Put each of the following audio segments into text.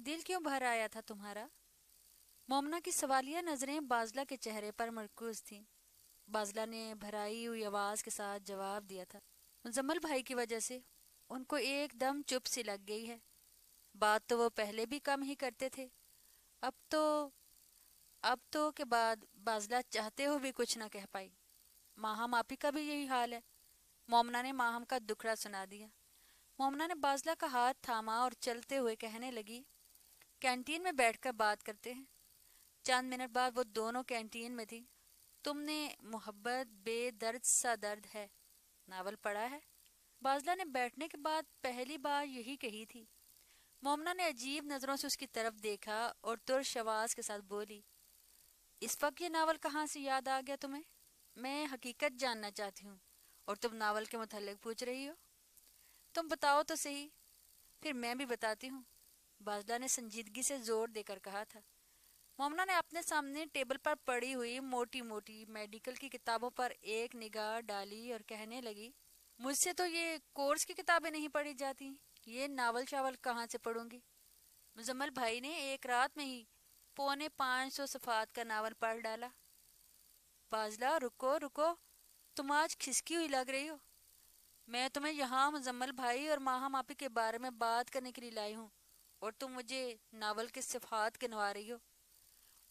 دل کیوں بھر آیا تھا تمہارا؟ مومنہ کی سوالیہ نظریں بازلہ کے چہرے پر مرکوز تھیں۔ بازلہ نے بھرائی ہوئی آواز کے ساتھ جواب دیا تھا، مزمل بھائی کی وجہ سے ان کو ایک دم چپ سی لگ گئی ہے۔ بات تو وہ پہلے بھی کم ہی کرتے تھے، اب تو کے بعد بازلہ چاہتے ہو بھی کچھ نہ کہہ پائی۔ ماہم آپی کا بھی یہی حال ہے۔ مومنہ نے ماہم کا دکھڑا سنا دیا۔ مومنہ نے بازلہ کا ہاتھ تھاما اور چلتے ہوئے کہنے لگی، کینٹین میں بیٹھ کر بات کرتے ہیں۔ چند منٹ بعد وہ دونوں کینٹین میں تھی۔ تم نے محبت بے درد سا درد ہے ناول پڑھا ہے؟ بازلہ نے بیٹھنے کے بعد پہلی بار یہی کہی تھی۔ مومنہ نے عجیب نظروں سے اس کی طرف دیکھا اور ترش آواز کے ساتھ بولی، اس وقت یہ ناول کہاں سے یاد آ گیا تمہیں؟ میں حقیقت جاننا چاہتی ہوں اور تم ناول کے متعلق پوچھ رہی ہو۔ تم بتاؤ تو صحیح، پھر میں بھی بتاتی ہوں، بازلہ نے سنجیدگی سے زور دے کر کہا تھا۔ مومنہ نے اپنے سامنے ٹیبل پر پڑی ہوئی موٹی موٹی میڈیکل کی کتابوں پر ایک نگاہ ڈالی اور کہنے لگی، مجھ سے تو یہ کورس کی کتابیں نہیں پڑھی جاتی، یہ ناول شاول کہاں سے پڑھوں گی؟ مزمل بھائی نے ایک رات میں ہی 450 صفحات کا ناول پڑھ ڈالا۔ بازلہ رکو رکو، تم آج کھسکی ہوئی لگ رہی ہو۔ میں تمہیں یہاں مزمل بھائی اور ماہم آپی کے بارے میں بات کرنے کے لیے لائی ہوں اور تم مجھے ناول کے صفحات گنوا رہی ہو۔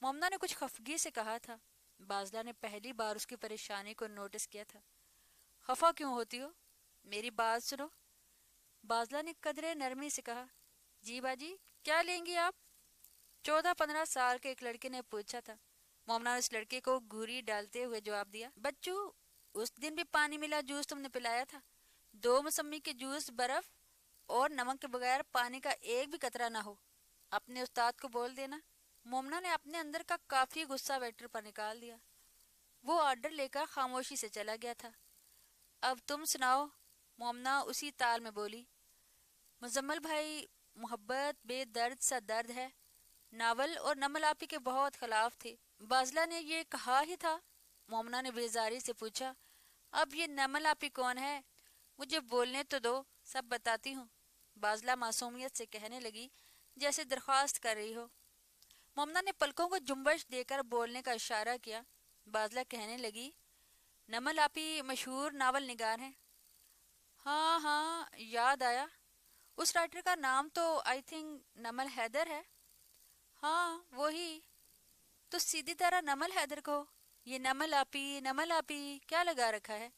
مومنہ نے کچھ خفگی سے کہا تھا۔ بازلہ نے پہلی بار اس کی پریشانی کو نوٹس کیا تھا۔ خفا کیوں ہوتی ہو؟ میری بات سنو۔ بازلہ نے قدرے نرمی سے کہا، جی باجی کیا لیں گی آپ؟ 14-15 سال کے ایک لڑکے نے پوچھا تھا۔ مومنہ نے اس لڑکے کو گھوری ڈالتے ہوئے جواب دیا، بچو اس دن بھی پانی ملا جوس تم نے پلایا تھا، 2 موسمی کے جوس، برف اور نمک کے بغیر پانی کا ایک بھی قطرہ نہ ہو، اپنے استاد کو بول دینا۔ مومنہ نے اپنے اندر کا کافی غصہ ویٹر پر نکال دیا۔ وہ آرڈر لے کر خاموشی سے چلا گیا تھا۔ اب تم سناؤ، مومنہ اسی تال میں بولی۔ مزمل بھائی، محبت بے درد سا درد ہے ناول اور نمل آپی کے بہت خلاف تھے۔ بازلہ نے یہ کہا ہی تھا؟ مومنہ نے بیزاری سے پوچھا۔ اب یہ نمل آپی کون ہے؟ مجھے بولنے تو دو، سب بتاتی ہوں، بازلہ معصومیت سے کہنے لگی جیسے درخواست کر رہی ہو۔ مومنہ نے پلکوں کو جنبش دے کر بولنے کا اشارہ کیا۔ بازلہ کہنے لگی، نمل آپی مشہور ناول نگار ہیں۔ ہاں ہاں یاد آیا، اس رائٹر کا نام تو آئی تھنک نمل حیدر ہے۔ ہاں وہی، تو سیدھی طرح نمل حیدر کو یہ نمل آپی کیا لگا رکھا ہے؟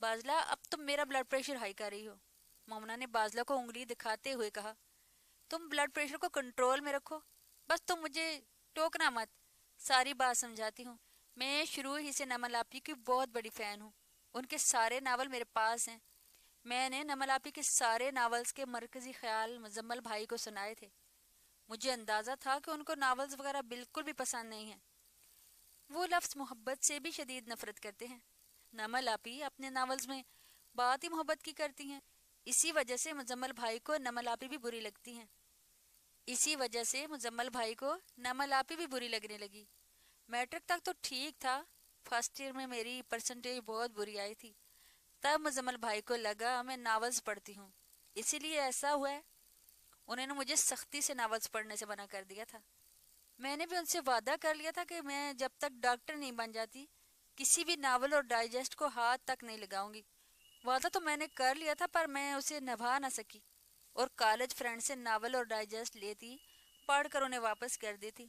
بازلہ اب تم میرا بلڈ پریشر ہائی کر رہی ہو۔ مومنہ نے بازلہ کو انگلی دکھاتے ہوئے کہا، تم بلڈ پریشر کو کنٹرول میں رکھو، بس تم مجھے ٹوکنا مت، ساری بات سمجھاتی ہوں۔ میں شروع ہی سے نمل آپی کی بہت بڑی فین ہوں، ان کے سارے ناول میرے پاس ہیں۔ میں نے نمل آپی کے سارے ناولز کے مرکزی خیال مزمل بھائی کو سنائے تھے۔ مجھے اندازہ تھا کہ ان کو ناولز وغیرہ بالکل بھی پسند نہیں ہیں، وہ لفظ محبت سے بھی شدید نفرت کرتے ہیں۔ نمل آپی اپنے ناولز میں بات ہی محبت کی کرتی ہیں، اسی وجہ سے مزمل بھائی کو نمل آپی بھی بری لگتی ہیں۔ نمل آپی بھی بری لگنے لگی۔ میٹرک تک تو ٹھیک تھا، فرسٹ ایئر میں میری پرسنٹیج بہت بری آئی تھی، تب مزمل بھائی کو لگا میں ناولز پڑھتی ہوں، اسی لیے ایسا ہوا ہے۔ انہوں نے مجھے سختی سے ناولز پڑھنے سے منع کر دیا تھا۔ میں نے بھی ان سے وعدہ کر لیا تھا کہ میں جب تک ڈاکٹر نہیں بن جاتی کسی بھی ناول اور ڈائجسٹ کو ہاتھ تک نہیں لگاؤں گی۔ وعدہ تو میں نے کر لیا تھا پر میں اسے نبھا نہ سکی اور کالج فرینڈ سے ناول اور ڈائجسٹ لیتی، پڑھ کر انہیں واپس کر دیتی۔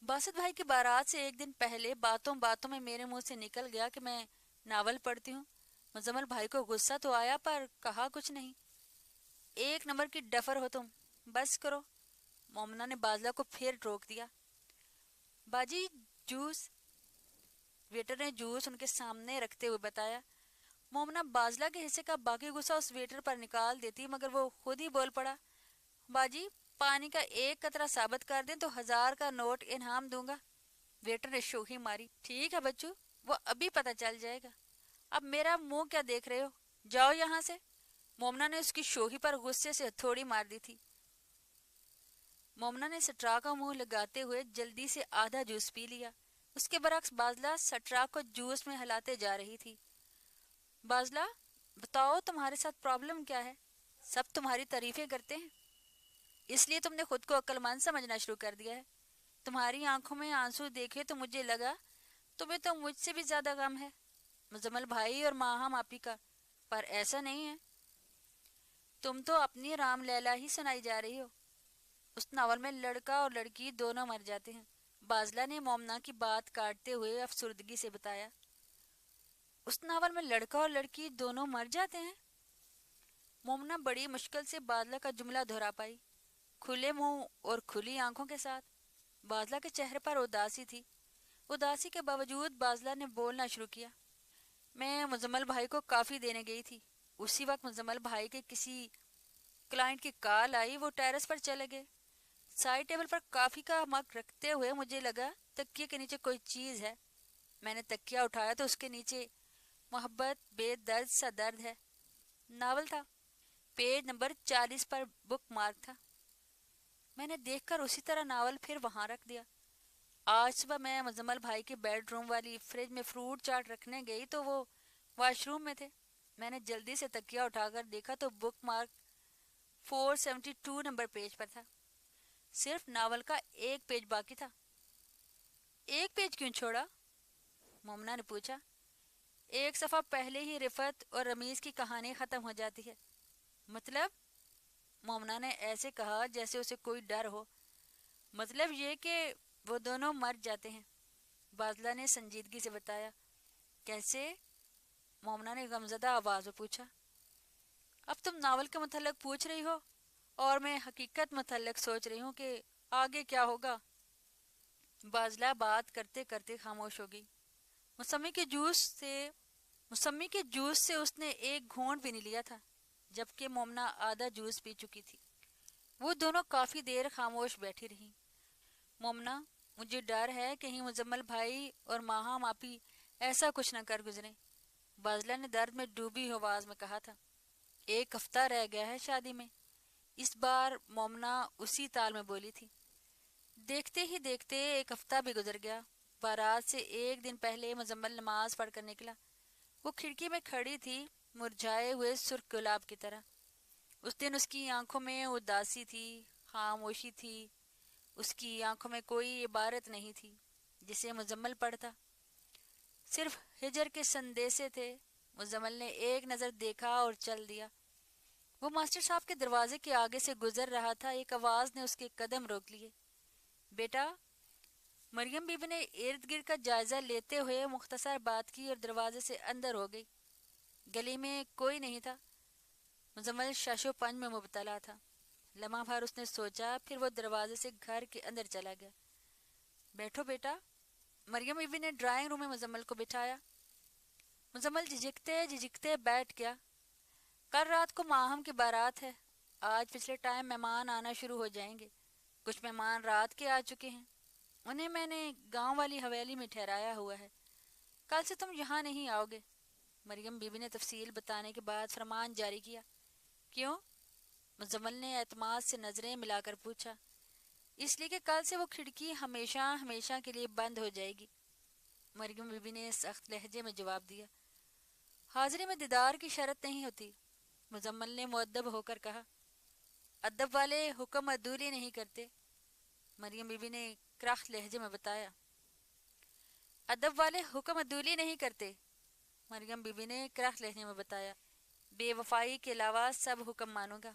باسط بھائی کی بارات سے ایک دن پہلے باتوں باتوں میں میرے منہ سے نکل گیا کہ میں ناول پڑھتی ہوں۔ مزمل بھائی کو غصہ تو آیا پر کہا کچھ نہیں۔ ایک نمبر کی ڈفر ہو تم، بس کرو۔ مومنہ نے بازلہ کو پھر روک دیا۔ باجی جوس، ویٹر نے جوس ان کے سامنے رکھتے ہوئے بتایا۔ مومنہ بازلہ کے حصے کا باقی غصہ اس ویٹر پر نکال دیتی مگر وہ خود ہی بول پڑا، باجی پانی کا ایک قطرہ ثابت کر دیں تو 1000 کا نوٹ انعام دوں گا۔ ویٹر نے شوخی ماری، ٹھیک ہے بچو، وہ ابھی پتہ چل جائے گا، اب میرا منہ کیا دیکھ رہے ہو، جاؤ یہاں سے۔ مومنہ نے اس کی شوخی پر غصے سے ہتھوڑی مار دی تھی۔ مومنہ نے سٹرا کا منہ لگاتے ہوئے جلدی سے آدھا جوس پی لیا۔ اس کے برعکس بازلہ سٹرا کو جوس میں ہلاتے جا رہی تھی۔ بازلہ بتاؤ تمہارے ساتھ پرابلم کیا ہے؟ سب تمہاری تعریفیں کرتے ہیں۔ اس لیے تم نے خود کو عقلمند سمجھنا شروع کر دیا ہے۔ تمہاری آنکھوں میں آنسو دیکھے تو مجھے لگا تمہیں تو مجھ سے بھی زیادہ غم ہے مزمل بھائی اور ماہام آپی کا، پر ایسا نہیں ہے۔ تم تو اپنی رام لیلا ہی سنائی جا رہی ہو۔ اس ناول میں لڑکا اور لڑکی دونوں مر جاتے ہیں، بازلا نے مومنا کی بات کاٹتے ہوئے افسردگی سے بتایا۔ اس ناول میں لڑکا اور لڑکی دونوں مر جاتے ہیں؟ مومنا بڑی مشکل سے بازلا کا جملہ دہرا پائی، کھلے منہ اور کھلی آنکھوں کے ساتھ۔ بازلا کے چہرے پر اداسی تھی۔ اداسی کے باوجود بازلا نے بولنا شروع کیا۔ میں مزمل بھائی کو کافی دینے گئی تھی، اسی وقت مزمل بھائی کے کسی کلائنٹ کی کال آئی، وہ ٹیرس پر چلے گئے۔ سائڈ ٹیبل پر کافی کا مگ رکھتے ہوئے مجھے لگا تکیے کے نیچے کوئی چیز ہے۔ میں نے تکیہ اٹھایا تو اس کے نیچے محبت بے درد سا درد ہے ناول تھا، پیج نمبر 40 پر بک مارک تھا۔ میں نے دیکھ کر اسی طرح ناول پھر وہاں رکھ دیا۔ آج صبح میں مزمل بھائی کے بیڈ روم والی فریج میں فروٹ چاٹ رکھنے گئی تو وہ واش روم میں تھے۔ میں نے جلدی سے تکیہ اٹھا کر دیکھا تو بک مارک 472 نمبر پیج پر تھا۔ صرف ناول کا ایک پیج باقی تھا۔ ایک پیج کیوں چھوڑا؟ مومنا نے پوچھا۔ ایک صفحہ پہلے ہی رفت اور رمیز کی کہانی ختم ہو جاتی ہے۔ مطلب؟ مومنا نے ایسے کہا جیسے اسے کوئی ڈر ہو۔ مطلب یہ کہ وہ دونوں مر جاتے ہیں، بازلا نے سنجیدگی سے بتایا۔ کیسے؟ مومنا نے غمزدہ آواز میں پوچھا۔ اب تم ناول کے متعلق پوچھ رہی ہو اور میں حقیقت متعلق سوچ رہی ہوں کہ آگے کیا ہوگا۔ بازلا بات کرتے کرتے خاموش ہو گئی۔ موسمی کے جوس سے اس نے ایک گھونٹ بھی نہیں لیا تھا، جبکہ مومنا آدھا جوس پی چکی تھی۔ وہ دونوں کافی دیر خاموش بیٹھی رہیں۔ مومنا، مجھے ڈر ہے کہیں مزمل بھائی اور ماہام آپی ایسا کچھ نہ کر گزریں، بازلا نے درد میں ڈوبی آواز میں کہا تھا۔ ایک ہفتہ رہ گیا ہے شادی میں۔ اس بار مومنا اسی تال میں بولی تھی۔ دیکھتے ہی دیکھتے ایک ہفتہ بھی گزر گیا۔ بارات سے ایک دن پہلے مزمل نماز پڑھ کر نکلا۔ وہ کھڑکی میں کھڑی تھی، مرجھائے ہوئے سرخ گلاب کی طرح۔ اس دن اس کی آنکھوں میں اداسی تھی، خاموشی تھی۔ اس کی آنکھوں میں کوئی عبارت نہیں تھی جسے مزمل پڑھتا، صرف ہجر کے سندیسے تھے۔ مزمل نے ایک نظر دیکھا اور چل دیا۔ وہ ماسٹر صاحب کے دروازے کے آگے سے گزر رہا تھا، ایک آواز نے اس کے قدم روک لیے۔ بیٹا، مریم بی بی نے ارد گرد کا جائزہ لیتے ہوئے مختصر بات کی اور دروازے سے اندر ہو گئی۔ گلی میں کوئی نہیں تھا۔ مزمل شش و پنج میں مبتلا تھا۔ لمحہ بھر اس نے سوچا، پھر وہ دروازے سے گھر کے اندر چلا گیا۔ بیٹھو بیٹا، مریم بی بی نے ڈرائنگ روم میں مزمل کو بٹھایا۔ مزمل جھجکتے بیٹھ گیا۔ کل رات کو ماہم کی بارات ہے۔ آج پچھلے ٹائم مہمان آنا شروع ہو جائیں گے۔ کچھ مہمان رات کے آ چکے ہیں، انہیں میں نے گاؤں والی حویلی میں ٹھہرایا ہوا ہے۔ کل سے تم یہاں نہیں آؤ گے۔ مریم بی بی نے تفصیل بتانے کے بعد فرمان جاری کیا۔ کیوں؟ مزمل نے اعتماد سے نظریں ملا کر پوچھا۔ اس لیے کہ کل سے وہ کھڑکی ہمیشہ کے لیے بند ہو جائے گی، مریم بی بی نے سخت لہجے میں جواب دیا۔ حاضری میں دیدار کی شرط نہیں ہوتی، مزمل نے مؤدب ہو کر کہا۔ ادب والے حکم عدولی نہیں کرتے، مریم بی بی نے کرخت لہجے میں بتایا۔ ادب والے حکم عدولی نہیں کرتے، مریم بی بی نے کرخت لہجے میں بتایا۔ بے وفائی کے علاوہ سب حکم مانوں گا،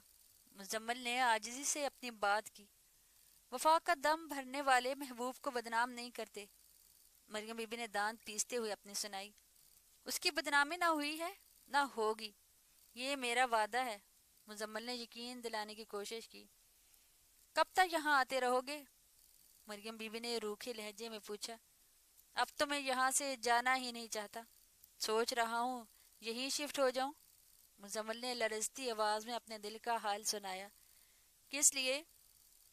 مزمل نے عاجزی سے اپنی بات کی۔ وفا کا دم بھرنے والے محبوب کو بدنام نہیں کرتے، مریم بی بی نے دانت پیستے ہوئے اپنی سنائی۔ اس کی بدنامی نہ ہوئی ہے نہ ہوگی، یہ میرا وعدہ ہے، مزمل نے یقین دلانے کی کوشش کی۔ کب تک یہاں آتے رہو گے؟ مریم بی بی نے روکھے لہجے میں پوچھا۔ اب تو میں یہاں سے جانا ہی نہیں چاہتا، سوچ رہا ہوں یہیں شفٹ ہو جاؤں، مزمل نے لرزتی آواز میں اپنے دل کا حال سنایا۔ کس لیے؟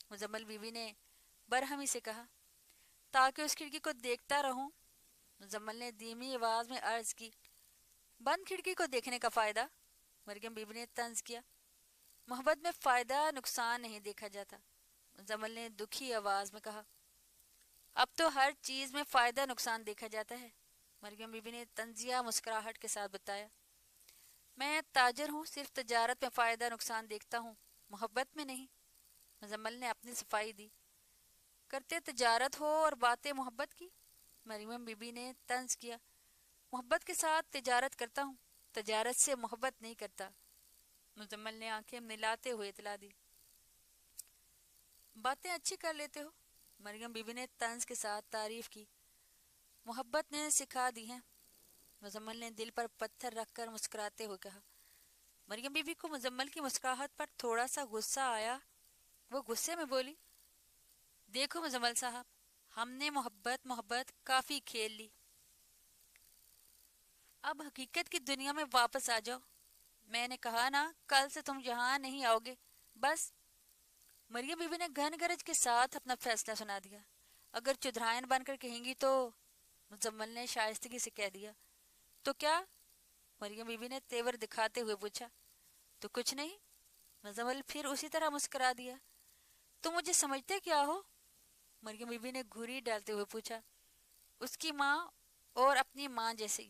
مزمل بی بی نے برہمی سے کہا۔ تاکہ اس کھڑکی کو دیکھتا رہوں، مزمل نے دھیمی آواز میں عرض کی۔ بند کھڑکی کو دیکھنے کا فائدہ؟ مریم بی بی نے طنز کیا۔ محبت میں فائدہ نقصان نہیں دیکھا جاتا، مزمل نے دکھی آواز میں کہا۔ اب تو ہر چیز میں فائدہ نقصان دیکھا جاتا ہے، مریم بی بی نے طنزیہ مسکراہٹ کے ساتھ بتایا۔ میں تاجر ہوں، صرف تجارت میں فائدہ نقصان دیکھتا ہوں، محبت میں نہیں۔ مزمل نے اپنی صفائی دی۔ کرتے تجارت ہو اور باتیں محبت کی؟ مریم بی بی نے طنز کیا۔ محبت کے ساتھ تجارت کرتا ہوں، تجارت سے محبت نہیں کرتا۔ مزمل نے آنکھیں ملاتے ہوئے اطلاع دی۔ باتیں اچھی کر لیتے ہو، مریم بی بی نے طنز کے ساتھ تعریف کی۔ محبت نے سکھا دی ہیں، مزمل نے دل پر پتھر رکھ کر مسکراتے ہوئے کہا۔ مریم بی بی کو مزمل کی مسکراہٹ پر تھوڑا سا غصہ آیا۔ وہ غصے میں بولی، دیکھو مزمل صاحب، ہم نے محبت کافی کھیل لی، اب حقیقت کی دنیا میں واپس آ جاؤ۔ میں نے کہا نا، کل سے تم یہاں نہیں آؤ گے، بس۔ مریم بی بی نے گھن گرج کے ساتھ اپنا فیصلہ سنا دیا۔ اگر چدھرائن بن کر کہیں گی تو، مزمل نے شائستگی سے کہہ دیا۔ تو کیا؟ مریم بی بی نے تیور دکھاتے ہوئے پوچھا۔ تو کچھ نہیں، مزمل پھر اسی طرح مسکرا دیا۔ تم مجھے سمجھتے کیا ہو؟ مریم بی بی نے گھوری ڈالتے ہوئے پوچھا۔ اس کی ماں اور اپنی ماں جیسی۔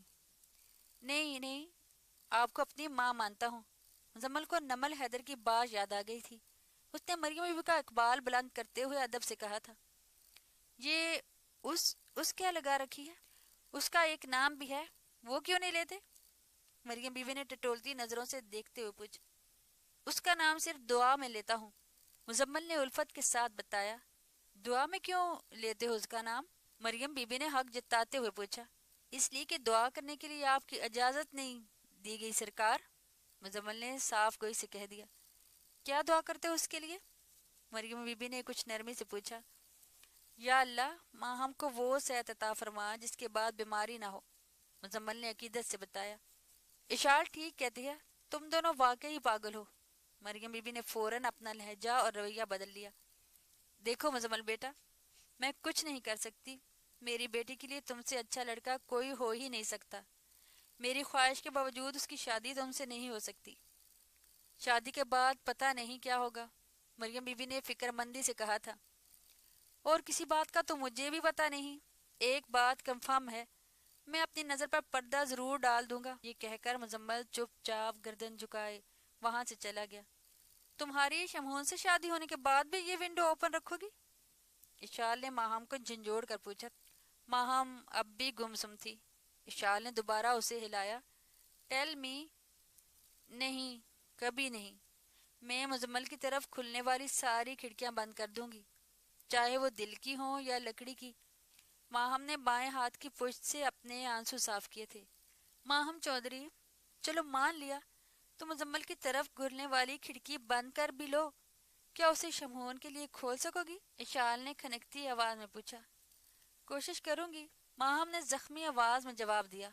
نہیں نہیں، آپ کو اپنی ماں مانتا ہوں۔ مزمل کو نمل حیدر کی بات یاد آ گئی تھی۔ اس نے مریم بی بی کا اقبال بلند کرتے ہوئے ادب سے کہا تھا، یہ اس کیا لگا رکھی ہے؟ اس کا ایک نام بھی ہے، وہ کیوں نہیں لیتے؟ مریم بی بی نے ٹٹولتی نظروں سے دیکھتے ہوئے پوچھا۔ اس کا نام صرف دعا میں لیتا ہوں، مزمل نے الفت کے ساتھ بتایا۔ دعا میں کیوں لیتے ہو اس کا نام؟ مریم بی بی نے حق جتاتے ہوئے پوچھا۔ اس لیے کہ دعا کرنے کے لیے آپ کی اجازت نہیں دی گئی سرکار، مزمل نے صاف گوئی سے کہہ دیا۔ کیا دعا کرتے ہو اس کے لیے؟ مریم بی بی نے کچھ نرمی سے پوچھا۔ یا اللہ، ماں ہم کو وہ صحت عطا فرما جس کے بعد بیماری نہ ہو، مزمل نے عقیدت سے بتایا۔ اشار ٹھیک کہتی ہے، تم دونوں واقعی پاگل ہو، مریم بی بی نے فوراً اپنا لہجہ اور رویہ بدل لیا۔ دیکھو مزمل بیٹا، میں کچھ نہیں کر سکتی، میری بیٹی کے لیے تم سے اچھا لڑکا کوئی ہو ہی نہیں سکتا۔ میری خواہش کے باوجود اس کی شادی تم سے نہیں ہو سکتی۔ شادی کے بعد پتہ نہیں کیا ہوگا، مریم بی بی نے فکر مندی سے کہا تھا۔ اور کسی بات کا تو مجھے بھی پتہ نہیں۔ ایک بات کنفرم ہے، میں اپنی نظر پر پردہ ضرور ڈال دوں گا۔ یہ کہہ کر مزمل چپ چاپ گردن جھکائے وہاں سے چلا گیا۔ تمہاری شمہون سے شادی ہونے کے بعد بھی یہ ونڈو اوپن رکھو گی؟ اشال نے ماہم کو جھنجھوڑ کر پوچھا۔ ماہم اب بھی گمسم تھی۔ اشال نے دوبارہ اسے ہلایا۔ Tell me. نہیں، کبھی نہیں۔ میں مزمل کی طرف کھلنے والی ساری کھڑکیاں بند کر دوں گی، چاہے وہ دل کی ہوں یا لکڑی کی۔ ماہم نے بائیں ہاتھ کی پشت سے اپنے آنسو صاف کیے تھے۔ ماہم چودھری، چلو مان لیا، تو مزمل کی طرف گھرنے والی کھڑکی بند کر بھی لو، کیا اسے شمہون کے لیے کھول سکو گی؟ اشال نے کھنکتی آواز میں پوچھا۔ کوشش کروں گی، ماہم نے زخمی آواز میں جواب دیا۔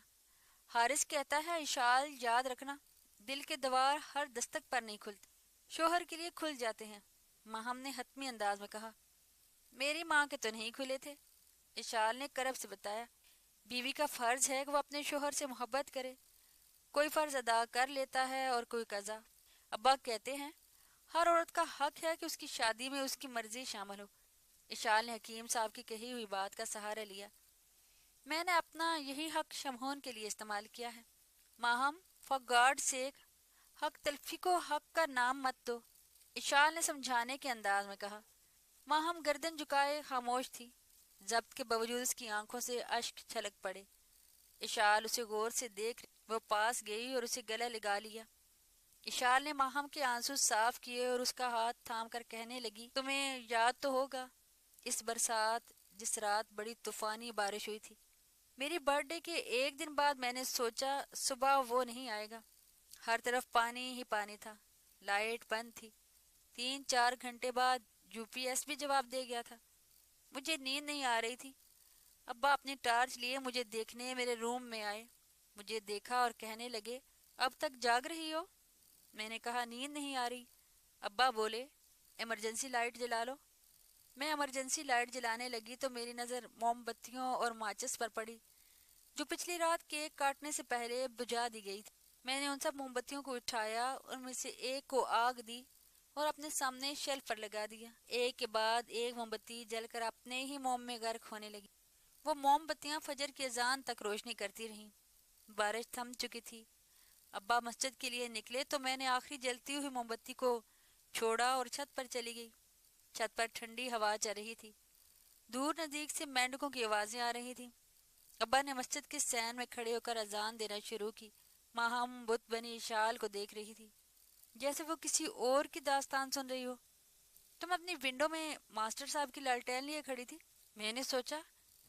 حارث کہتا ہے اشال، یاد رکھنا، دل کے دوار ہر دستک پر نہیں کھلتے، شوہر کے لیے کھل جاتے ہیں، ماہم نے حتمی انداز میں کہا۔ میری ماں کے تو نہیں کھلے تھے، اشال نے کرب سے بتایا۔ بیوی کا فرض ہے کہ وہ اپنے شوہر سے محبت کرے، کوئی فرض ادا کر لیتا ہے اور کوئی قضا۔ ابا کہتے ہیں ہر عورت کا حق ہے کہ اس کی شادی میں اس کی مرضی شامل ہو۔ اشال نے حکیم صاحب کی کہی ہوئی بات کا سہارا لیا۔ میں نے اپنا یہی حق شمہون کے لیے استعمال کیا ہے۔ ماہم، فار گاڈ سیک، حق تلفی کو حق کا نام مت دو، اشال نے سمجھانے کے انداز میں کہا۔ ماہم گردن جھکائے خاموش تھی، ضبط کے باوجود اس کی آنکھوں سے اشک چھلک پڑے۔ اشال اسے غور سے دیکھ، وہ پاس گئی اور اسے گلے لگا لیا۔ اشال نے ماہم کے آنسو صاف کیے اور اس کا ہاتھ تھام کر کہنے لگی، تمہیں یاد تو ہوگا اس برسات جس رات بڑی طوفانی بارش ہوئی تھی۔ میری برتھ ڈے کے ایک دن بعد میں نے سوچا صبح وہ نہیں آئے گا، ہر طرف پانی ہی پانی تھا، لائٹ بند تھی۔ 3-4 گھنٹے بعد یو پی ایس بھی جواب دے گیا تھا۔ مجھے نیند نہیں آ رہی تھی۔ ابا اپنی ٹارچ لیے مجھے دیکھنے میرے روم میں آئے، مجھے دیکھا اور کہنے لگے، اب تک جاگ رہی ہو؟ میں نے کہا نیند نہیں آ رہی۔ ابا بولے، ایمرجنسی لائٹ جلا لو۔ میں ایمرجنسی لائٹ جلانے لگی تو میری نظر موم بتیوں اور ماچس پر پڑی، جو پچھلی رات کیک کاٹنے سے پہلے بجھا دی گئی تھی۔ میں نے ان سب موم بتیوں کو اٹھایا، ان میں سے ایک کو آگ دی اور اپنے سامنے شیلف پر لگا دیا۔ ایک کے بعد ایک موم بتی جل کر اپنے ہی موم میں غرق ہونے لگی۔ وہ موم بتیاں فجر کی اذان تک روشنی کرتی رہیں۔ بارش تھم چکی تھی۔ ابا مسجد کے لیے نکلے تو میں نے آخری جلتی ہوئی موم بتی کو چھوڑا اور چھت پر چلی گئی۔ چھت پر ٹھنڈی ہوا چل رہی تھی، دور نزدیک سے مینڈکوں کی آوازیں آ رہی تھیں۔ ابا نے مسجد کے سین میں کھڑے ہو کر اذان دینا شروع کی۔ ماہم بت بنی شال کو دیکھ رہی تھی، جیسے وہ کسی اور کی داستان سن رہی ہو۔ تم اپنی ونڈو میں ماسٹر صاحب کی لالٹین لیے کھڑی تھی؟ میں نے سوچا،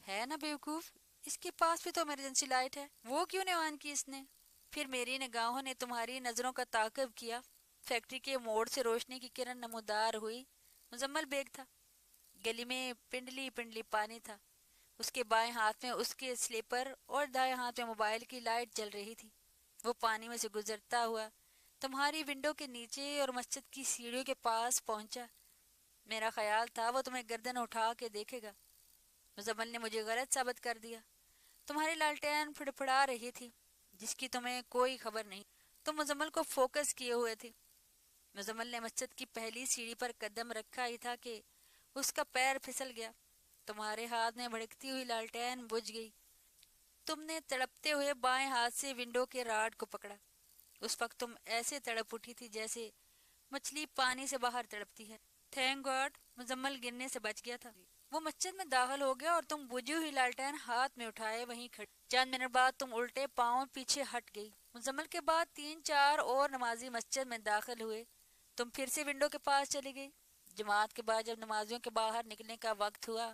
ہے نا بیوقوف، اس کے پاس بھی تو ایمرجنسی لائٹ ہے، وہ کیوں نہیں آن کی اس نے؟ پھر میری نگاہوں نے تمہاری نظروں کا تعاقب کیا۔ فیکٹری کے موڑ سے روشنی کی کرن نمودار ہوئی۔ مزمل بیگ تھا، گلی میں پنڈلی پنڈلی پانی تھا، اس کے بائیں ہاتھ میں اس کے سلیپر اور دائیں ہاتھ میں موبائل کی لائٹ جل رہی تھی۔ وہ پانی میں سے گزرتا ہوا تمہاری ونڈو کے نیچے اور مسجد کی سیڑھیوں کے پاس پہنچا۔ میرا خیال تھا وہ تمہیں گردن اٹھا کے دیکھے گا۔ مزمل نے مجھے غلط ثابت کر دیا۔ تمہاری لالٹین پھڑپھڑا رہی تھی، جس کی تمہیں کوئی خبر نہیں۔ تم مزمل کو فوکس کیے ہوئے تھے۔ مزمل نے مسجد کی پہلی سیڑھی پر قدم رکھا ہی تھا کہ اس کا پیر پھسل گیا۔ تمہارے ہاتھ میں بھڑکتی ہوئی لالٹین بجھ گئی۔ تم نے تڑپتے ہوئے بائیں ہاتھ سے ونڈو کے راڈ کو پکڑا۔ اس وقت تم ایسے تڑپ اٹھی تھی جیسے مچھلی پانی سے باہر تڑپتی ہے۔ تھینک گاڈ مزمل گرنے سے بچ گیا تھا۔ وہ مسجد میں داخل ہو گیا اور تم بجھی ہوئی لالٹین ہاتھ میں اٹھائے وہیں کھڑی۔ چند منٹ بعد تم الٹے پاؤں پیچھے ہٹ گئی۔ مزمل کے بعد 3-4 اور نمازی مسجد میں داخل ہوئے۔ تم پھر سے ونڈو کے پاس چلی گئی۔ جماعت کے بعد جب نمازیوں کے باہر نکلنے کا وقت ہوا،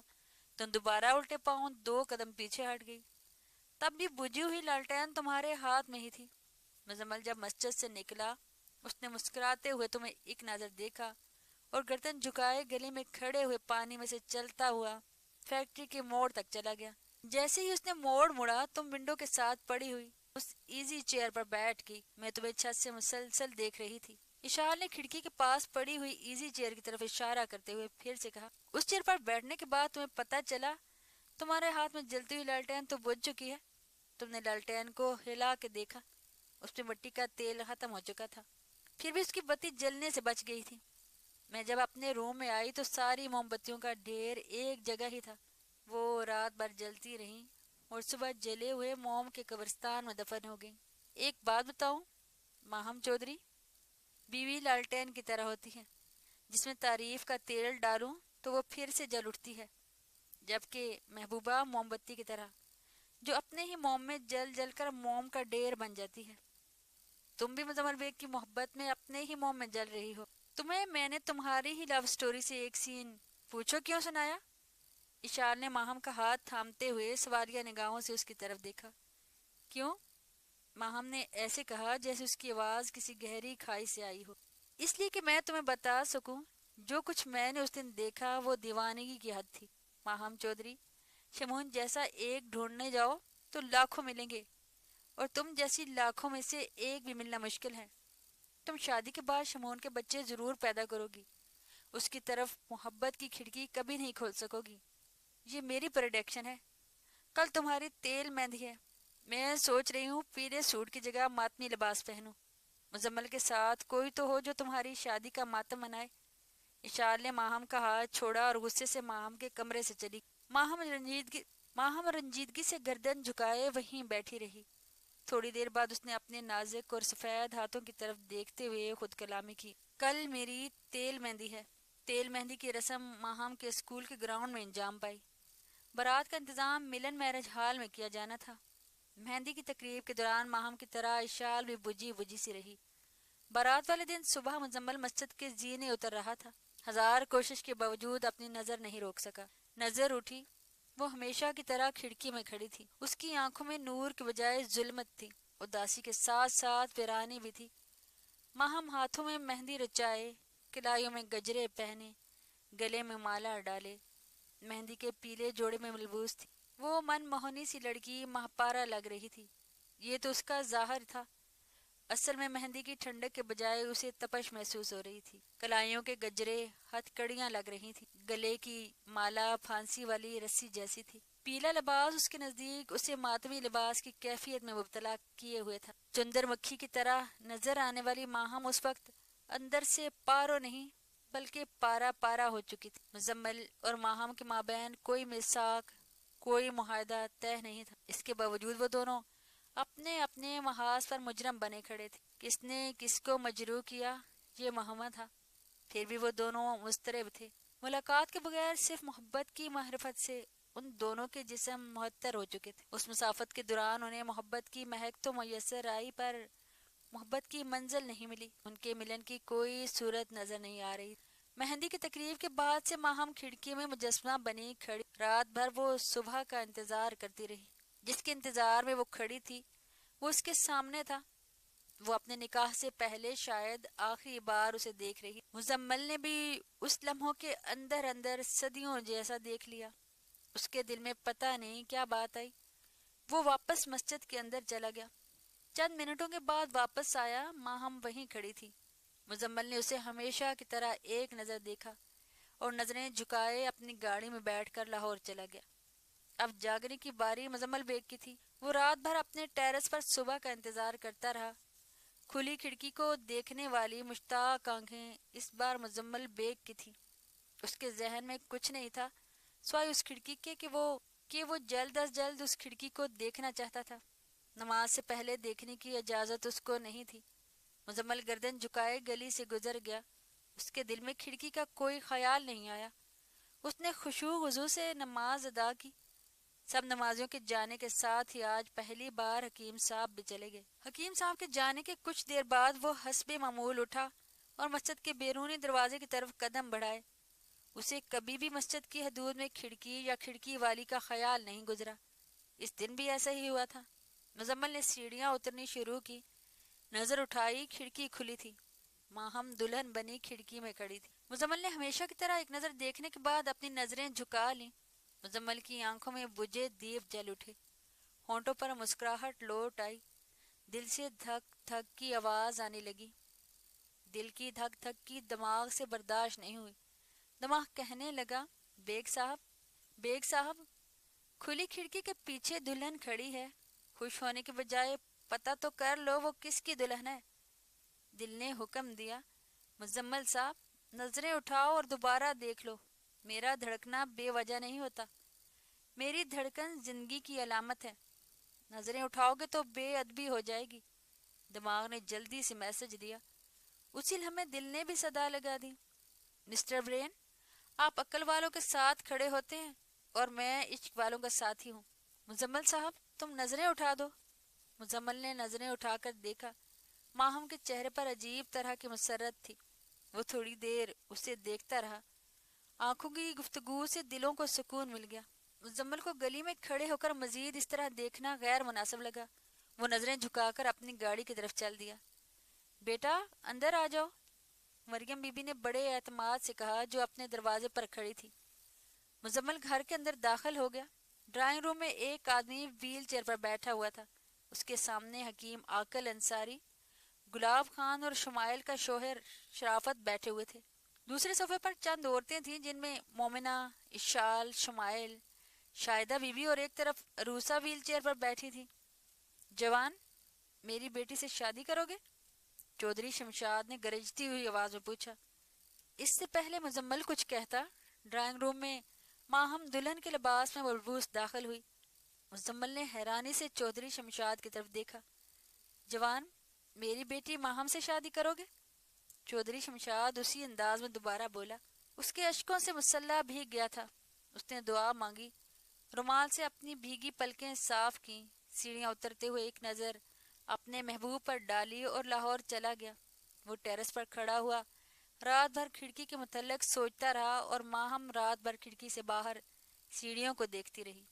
تم دوبارہ الٹے پاؤں 2 قدم پیچھے ہٹ گئی۔ تب بھی بجھی ہوئی لالٹین تمہارے ہاتھ میں ہی تھی۔ مزمل جب مسجد سے نکلا، اس نے مسکراتے ہوئے تمہیں ایک نظر دیکھا اور گردن جھکائے گلی میں کھڑے ہوئے پانی میں سے چلتا ہوا فیکٹری کے موڑ تک چلا گیا۔ جیسے ہی اس نے موڑ مڑا، تم ونڈو کے ساتھ پڑی ہوئی اس ایزی چیئر پر بیٹھ گئی۔ میں تمہیں چھت سے مسلسل دیکھ رہی تھی۔ اشار نے کھڑکی کے پاس پڑی ہوئی ایزی چیئر کی طرف اشارہ کرتے ہوئے پھر سے کہا، اس چیئر پر بیٹھنے کے بعد تمہیں پتہ چلا تمہارے ہاتھ میں جلتی ہوئی لالٹین تو بجھ چکی ہے۔ تم نے لالٹین کو ہلا کے دیکھا، اس میں مٹی کا تیل ختم ہو چکا تھا، پھر بھی اس کی بتی جلنے سے بچ گئی تھی۔ میں جب اپنے روم میں آئی تو ساری موم بتیوں کا ڈھیر ایک جگہ ہی تھا۔ وہ رات بھر جلتی رہیں اور صبح جلے ہوئے موم کے قبرستان میں دفن ہو گئیں۔ ایک بات بتاؤں ماہم چودھری، بیوی لالٹین کی طرح ہوتی ہے، جس میں تعریف کا تیل ڈالوں تو وہ پھر سے جل اٹھتی ہے، جبکہ محبوبہ موم بتی کی طرح، جو اپنے ہی موم میں جل جل کر موم کا ڈھیر بن جاتی ہے۔ تم بھی مزمل بیگ کی محبت میں اپنے ہی موم میں جل رہی ہو۔ تمہیں میں نے تمہاری ہی لو سٹوری سے ایک سین پوچھو کیوں سنایا؟ اشار نے ماہم کا ہاتھ تھامتے ہوئے سوالیہ نگاہوں سے اس کی طرف دیکھا۔ کیوں؟ ماہم نے ایسے کہا جیسے اس کی آواز کسی گہری کھائی سے آئی ہو۔ اس لیے کہ میں تمہیں بتا سکوں جو کچھ میں نے اس دن دیکھا وہ دیوانگی کی حد تھی۔ ماہم چودھری، شمون جیسا ایک ڈھونڈنے جاؤ تو لاکھوں ملیں گے، اور تم جیسی لاکھوں میں سے ایک بھی ملنا مشکل ہے۔ تم شادی کے بعد شمون کے بچے ضرور پیدا کرو گی، اس کی طرف محبت کی کھڑکی کبھی نہیں کھول سکو گی۔ یہ میری پریڈکشن ہے۔ کل تمہاری تیل مہندی ہے، میں سوچ رہی ہوں پیلے سوٹ کی جگہ ماتمی لباس پہنوں۔ مزمل کے ساتھ کوئی تو ہو جو تمہاری شادی کا ماتم منائے۔ اشار نے ماہم کا ہاتھ چھوڑا اور غصے سے ماہم کے کمرے سے چلی۔ ماہم رنجیدگی سے گردن جھکائے وہیں بیٹھی رہی۔ تھوڑی دیر بعد اس نے اپنے نازک اور سفید ہاتھوں کی طرف دیکھتے ہوئے خود کلامی کی۔ کل میری تیل مہندی ہے۔ تیل مہندی کی رسم ماہم کے اسکول کے گراؤنڈ میں انجام پائی۔ بارات کا انتظام ملن میرج ہال میں کیا جانا تھا۔ مہندی کی تقریب کے دوران ماہم کی طرح اشال بھی بجھی بجھی سی رہی۔ بارات والے دن صبح مزمل مسجد کے زینے اتر رہا تھا، ہزار کوشش کے باوجود اپنی نظر نہیں روک سکا۔ نظر اٹھی، وہ ہمیشہ کی طرح کھڑکی میں کھڑی تھی۔ اس کی آنکھوں میں نور کے بجائے ظلمت تھی، اداسی کے ساتھ ساتھ ویرانی بھی تھی۔ ماہم ہاتھوں میں مہندی رچائے، کلائیوں میں گجرے پہنے، گلے میں مالا ڈالے، مہندی کے پیلے جوڑے میں ملبوس تھی۔ وہ من موہنی سی لڑکی ماہپارہ لگ رہی تھی۔ یہ تو اس کا ظاہر تھا، اصل میں مہندی کی ٹھنڈک کے بجائے اسے تپش محسوس ہو رہی تھی۔ کلائیوں کے گجرے ہتھ کڑیاں لگ رہی تھی، گلے کی مالا پھانسی والی رسی جیسی تھی۔ پیلا لباس اس کے نزدیک اسے ماتمی لباس کی کیفیت میں مبتلا کیے ہوئے تھا۔ چندر مکھی کی طرح نظر آنے والی ماہم اس وقت اندر سے پارو نہیں بلکہ پارا پارا ہو چکی تھی۔ مزمل اور ماہم کے مابین کوئی میثاق، کوئی معاہدہ طے نہیں تھا۔ اس کے باوجود وہ دونوں اپنے اپنے محاذ پر مجرم بنے کھڑے تھے۔ کس نے کس کو مجروح کیا یہ معمہ تھا، پھر بھی وہ دونوں مضطرب تھے۔ ملاقات کے بغیر صرف محبت کی معرفت سے ان دونوں کے جسم معطر ہو چکے تھے۔ اس مسافت کے دوران انہیں محبت کی مہک تو میسر آئی، پر محبت کی منزل نہیں ملی۔ ان کے ملن کی کوئی صورت نظر نہیں آ رہی۔ مہندی کی تقریب کے بعد سے ماہم کھڑکی میں مجسمہ بنی کھڑی، رات بھر وہ صبح کا انتظار کرتی رہی۔ جس کے انتظار میں وہ کھڑی تھی وہ اس کے سامنے تھا۔ وہ اپنے نکاح سے پہلے شاید آخری بار اسے دیکھ رہی۔ مزمل نے بھی اس لمحوں کے اندر اندر صدیوں جیسا دیکھ لیا۔ اس کے دل میں پتہ نہیں کیا بات آئی، وہ واپس مسجد کے اندر چلا گیا۔ چند منٹوں کے بعد واپس آیا، ماہم وہیں کھڑی تھی۔ مزمل نے اسے ہمیشہ کی طرح ایک نظر دیکھا اور نظریں جھکائے اپنی گاڑی میں بیٹھ کر لاہور چلا گیا۔ اب جاگنے کی باری مزمل بیگ کی تھی۔ وہ رات بھر اپنے ٹیرس پر صبح کا انتظار کرتا رہا۔ کھلی کھڑکی کو دیکھنے والی مشتاق آنکھیں اس بار مزمل بیگ کی تھی۔ اس کے ذہن میں کچھ نہیں تھا سوائے اس کھڑکی کے کہ وہ جلد از جلد اس کھڑکی کو دیکھنا چاہتا تھا۔ نماز سے پہلے دیکھنے کی اجازت اس کو نہیں تھی۔ مزمل گردن جھکائے گلی سے گزر گیا۔ اس کے دل میں کھڑکی کا کوئی خیال نہیں آیا۔ اس نے خشوع وضو سے نماز ادا کی۔ سب نمازیوں کے جانے کے ساتھ ہی آج پہلی بار حکیم صاحب بھی چلے گئے۔ حکیم صاحب کے جانے کے کچھ دیر بعد وہ حسب معمول اٹھا اور مسجد کے بیرونی دروازے کی طرف قدم بڑھائے۔ اسے کبھی بھی مسجد کی حدود میں کھڑکی یا کھڑکی والی کا خیال نہیں گزرا۔ اس دن بھی ایسا ہی ہوا تھا۔ مزمل نے سیڑھیاں اترنی شروع کی، نظر اٹھائی، کھڑکی کھلی تھی۔ ماہم دلہن بنی کھڑکی میں کھڑی تھی۔ مزمل نے ہمیشہ کی طرح ایک نظر دیکھنے کے بعد اپنی نظریں جھکا لیں۔ مزمل کی آنکھوں میں بجھے دیپ جل اٹھے، ہونٹوں پر مسکراہٹ لوٹ آئی، دل سے دھک دھک کی آواز آنے لگی۔ دل کی دھک دھک کی دماغ سے برداشت نہیں ہوئی۔ دماغ کہنے لگا، بیگ صاحب، بیگ صاحب، کھلی کھڑکی کے پیچھے دلہن کھڑی ہے، خوش ہونے کے بجائے پتہ تو کر لو وہ کس کی دلہن ہے۔ دل نے حکم دیا، مزمل صاحب، نظریں اٹھاؤ اور دوبارہ دیکھ لو۔ میرا دھڑکنا بے وجہ نہیں ہوتا، میری دھڑکن زندگی کی علامت ہے۔ نظریں اٹھاؤ گے تو بے ادبی ہو جائے گی۔ دماغ نے جلدی سے میسج دیا۔ اسی لمحے دل نے بھی صدا لگا دی، مسٹر برین، آپ عقل والوں کے ساتھ کھڑے ہوتے ہیں اور میں عشق والوں کا ساتھی ہوں۔ مزمل صاحب، تم نظریں اٹھا دو۔ مزمل نے نظریں اٹھا کر دیکھا۔ ماہم کے چہرے پر عجیب طرح کی مسرت تھی۔ وہ تھوڑی دیر اسے دیکھتا رہا۔ آنکھوں کی گفتگو سے دلوں کو سکون مل گیا۔ مزمل کو گلی میں کھڑے ہو کر مزید اس طرح دیکھنا غیر مناسب لگا۔ وہ نظریں جھکا کر اپنی گاڑی کی طرف چل دیا۔ بیٹا، اندر آ جاؤ، مریم بی بی نے بڑے اعتماد سے کہا، جو اپنے دروازے پر کھڑی تھی۔ مزمل گھر کے اندر داخل ہو گیا۔ ڈرائنگ روم میں ایک آدمی ویل چیئر پر بیٹھا ہوا تھا۔ اس کے سامنے حکیم عاقل انصاری، گلاب خان اور شمائل کا شوہر شرافت بیٹھے ہوئے تھے۔ دوسرے صفحے پر چند عورتیں تھیں، جن میں مومنہ، اشال، شمائل، شاہدہ بی بی اور ایک طرف عروسہ ویل چیئر پر بیٹھی تھی۔ جوان، میری بیٹی سے شادی کرو گے؟ چودھری شمشاد نے گرجتی ہوئی آواز میں پوچھا۔ اس سے پہلے مزمل کچھ کہتا، ڈرائنگ روم میں ماہم دلہن کے لباس میں ملبوس داخل ہوئی۔ مزمل نے حیرانی سے چودھری شمشاد کی طرف دیکھا۔ جوان، میری بیٹی ماہم سے شادی کرو گے؟ چودھری شمشاد اسی انداز میں دوبارہ بولا۔ اس کے اشکوں سے مسلح بھیگ گیا تھا۔ اس نے دعا مانگی، رومال سے اپنی بھیگی پلکیں صاف کیں، سیڑھیاں اترتے ہوئے ایک نظر اپنے محبوب پر ڈالی اور لاہور چلا گیا۔ وہ ٹیرس پر کھڑا ہوا، رات بھر کھڑکی کے متعلق سوچتا رہا اور ماہم رات بھر کھڑکی سے باہر سیڑھیوں کو دیکھتی رہی۔